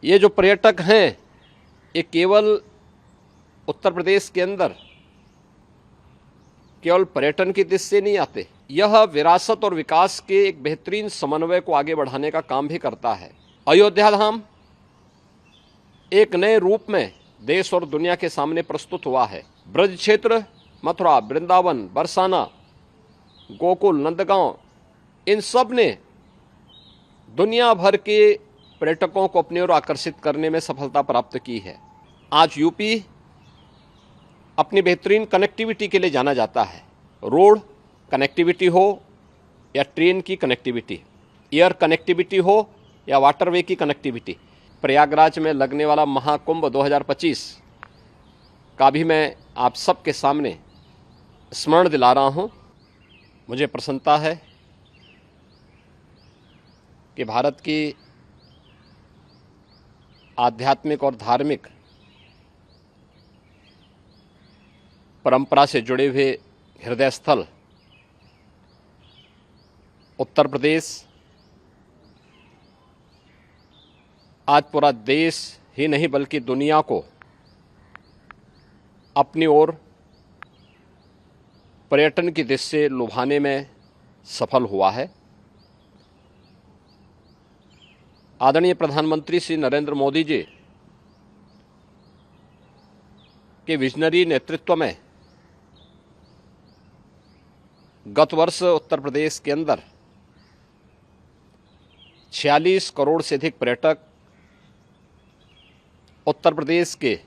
ये जो पर्यटक हैं ये केवल उत्तर प्रदेश के अंदर केवल पर्यटन की दृष्टि से नहीं आते, यह विरासत और विकास के एक बेहतरीन समन्वय को आगे बढ़ाने का काम भी करता है। अयोध्या धाम एक नए रूप में देश और दुनिया के सामने प्रस्तुत हुआ है। ब्रज क्षेत्र, मथुरा, वृंदावन, बरसाना, गोकुल, नंदगांव, इन सब ने दुनिया भर के पर्यटकों को अपनी ओर आकर्षित करने में सफलता प्राप्त की है। आज यूपी अपनी बेहतरीन कनेक्टिविटी के लिए जाना जाता है। रोड कनेक्टिविटी हो या ट्रेन की कनेक्टिविटी, एयर कनेक्टिविटी हो या वाटरवे की कनेक्टिविटी। प्रयागराज में लगने वाला महाकुंभ 2025 का भी मैं आप सबके सामने स्मरण दिला रहा हूं। मुझे प्रसन्नता है कि भारत की आध्यात्मिक और धार्मिक परंपरा से जुड़े हुए हृदय स्थल उत्तर प्रदेश आज पूरा देश ही नहीं बल्कि दुनिया को अपनी ओर पर्यटन की दृष्टि से लुभाने में सफल हुआ है। आदरणीय प्रधानमंत्री श्री नरेंद्र मोदी जी के विजनरी नेतृत्व में गत वर्ष उत्तर प्रदेश के अंदर 46 करोड़ से अधिक पर्यटक उत्तर प्रदेश के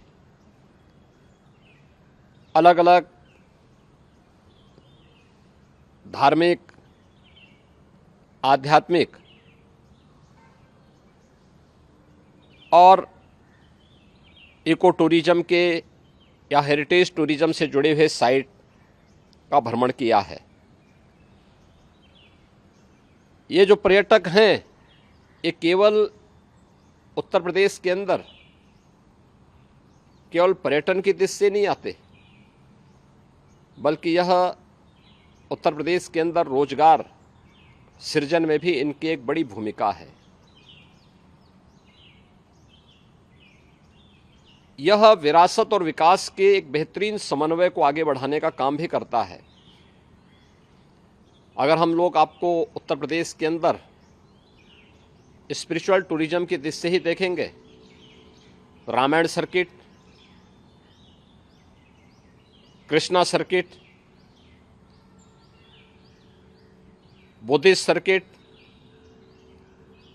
अलग अलग धार्मिक, आध्यात्मिक और इको टूरिज्म के या हेरिटेज टूरिज्म से जुड़े हुए साइट का भ्रमण किया है। ये जो पर्यटक हैं ये केवल उत्तर प्रदेश के अंदर केवल पर्यटन की दृष्टि से नहीं आते, बल्कि यह उत्तर प्रदेश के अंदर रोजगार सृजन में भी इनकी एक बड़ी भूमिका है। यह विरासत और विकास के एक बेहतरीन समन्वय को आगे बढ़ाने का काम भी करता है। अगर हम लोग आपको उत्तर प्रदेश के अंदर स्पिरिचुअल टूरिज्म की दृष्टि से ही देखेंगे, Ramayana circuit, Krishna circuit, Buddhist circuit,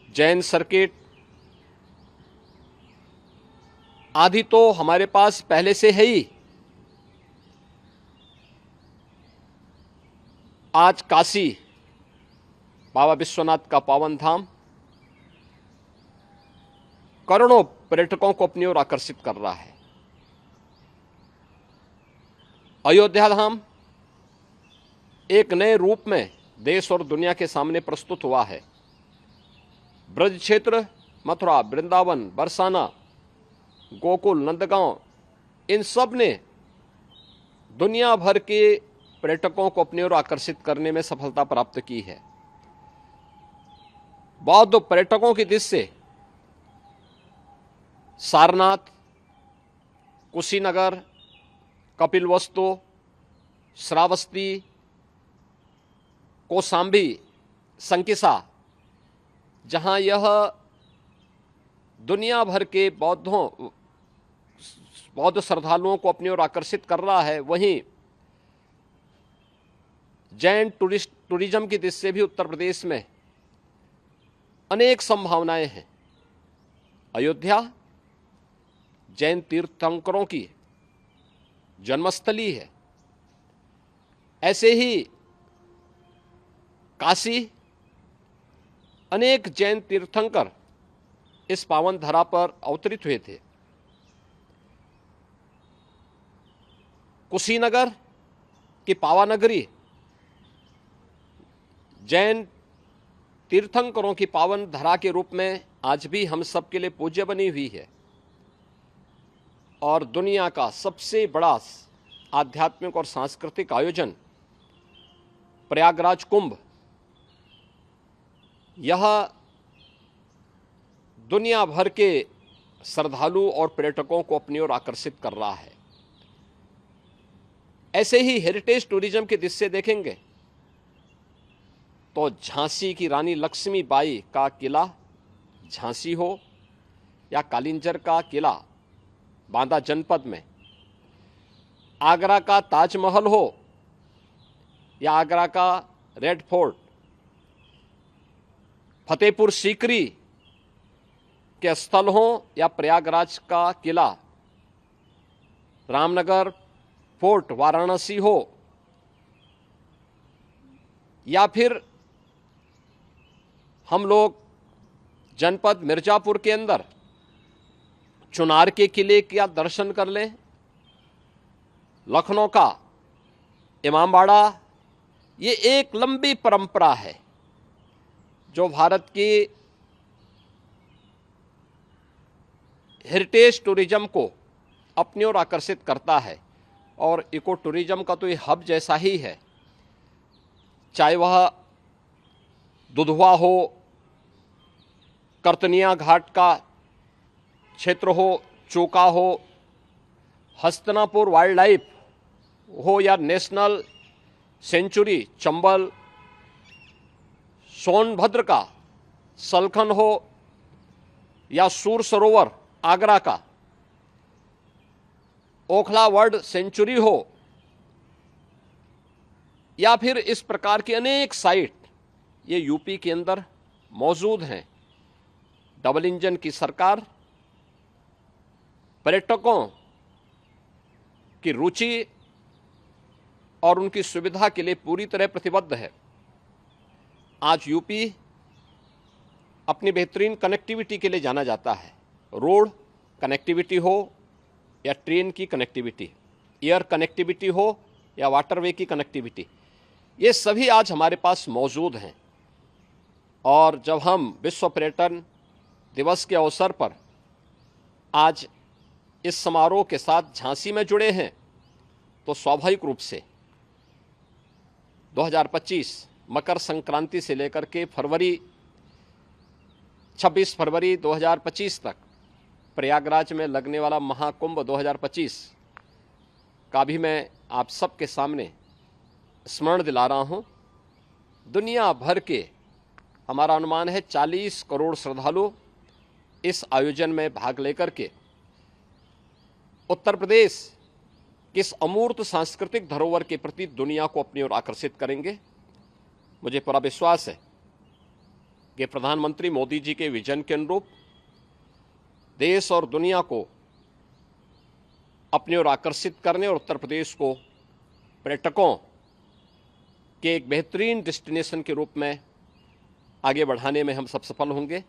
Jain circuit आदि तो हमारे पास पहले से है ही। आज काशी, बाबा विश्वनाथ का पावन धाम करोड़ों पर्यटकों को अपनी ओर आकर्षित कर रहा है। अयोध्या धाम एक नए रूप में देश और दुनिया के सामने प्रस्तुत हुआ है। ब्रज क्षेत्र, मथुरा, वृंदावन, बरसाना, गोकुल, नंदगांव, इन सब ने दुनिया भर के पर्यटकों को अपनी ओर आकर्षित करने में सफलता प्राप्त की है। बौद्ध पर्यटकों की दृष्टि से सारनाथ, कुशीनगर, कपिलवस्तु, श्रावस्ती, कौशाम्बी, संकिसा, जहां यह दुनिया भर के बौद्ध श्रद्धालुओं को अपनी ओर आकर्षित कर रहा है, वहीं जैन टूरिज्म की दृष्टि से भी उत्तर प्रदेश में अनेक संभावनाएं हैं। अयोध्या जैन तीर्थंकरों की जन्मस्थली है। ऐसे ही काशी, अनेक जैन तीर्थंकर इस पावन धरा पर अवतरित हुए थे। कुशीनगर की पावानगरी जैन तीर्थंकरों की पावन धरा के रूप में आज भी हम सब के लिए पूज्य बनी हुई है और दुनिया का सबसे बड़ा आध्यात्मिक और सांस्कृतिक आयोजन प्रयागराज कुंभ, यह दुनिया भर के श्रद्धालु और पर्यटकों को अपनी ओर आकर्षित कर रहा है। ऐसे ही हेरिटेज टूरिज्म की दृष्टि से देखेंगे तो झांसी की रानी लक्ष्मीबाई का किला झांसी हो या कालिंजर का किला बांदा जनपद में, आगरा का ताजमहल हो या आगरा का रेड फोर्ट, फतेहपुर सीकरी के स्थल हो या प्रयागराज का किला, रामनगर फोर्ट वाराणसी हो या फिर हम लोग जनपद मिर्जापुर के अंदर चुनार के किले का दर्शन कर लें, लखनऊ का इमामबाड़ा। ये एक लंबी परंपरा है जो भारत की हेरिटेज टूरिज्म को अपनी ओर आकर्षित करता है और इको टूरिज्म का तो ये हब जैसा ही है। चाहे वह दुधवा हो, करतनिया घाट का क्षेत्र हो, चोका हो, हस्तिनापुर वाइल्ड लाइफ हो या नेशनल सेंचुरी चंबल, सोनभद्र का सलखन हो या सूर सरोवर आगरा का, ओखला वर्ल्ड सेंचुरी हो या फिर इस प्रकार की अनेक साइट ये यूपी के अंदर मौजूद हैं। डबल इंजन की सरकार पर्यटकों की रुचि और उनकी सुविधा के लिए पूरी तरह प्रतिबद्ध है। आज यूपी अपनी बेहतरीन कनेक्टिविटी के लिए जाना जाता है। रोड कनेक्टिविटी हो या ट्रेन की कनेक्टिविटी, एयर कनेक्टिविटी हो या वाटरवे की कनेक्टिविटी, ये सभी आज हमारे पास मौजूद हैं। और जब हम विश्व पर्यटन दिवस के अवसर पर आज इस समारोह के साथ झांसी में जुड़े हैं तो स्वाभाविक रूप से 2025 मकर संक्रांति से लेकर के 26 फरवरी 2025 तक प्रयागराज में लगने वाला महाकुंभ 2025 का भी मैं आप सबके सामने स्मरण दिला रहा हूं। दुनिया भर के हमारा अनुमान है 40 करोड़ श्रद्धालु इस आयोजन में भाग लेकर के उत्तर प्रदेश की इस अमूर्त सांस्कृतिक धरोहर के प्रति दुनिया को अपनी ओर आकर्षित करेंगे। मुझे पूरा विश्वास है कि प्रधानमंत्री मोदी जी के विजन के अनुरूप देश और दुनिया को अपनी ओर आकर्षित करने और उत्तर प्रदेश को पर्यटकों के एक बेहतरीन डेस्टिनेशन के रूप में आगे बढ़ाने में हम सब सफल होंगे।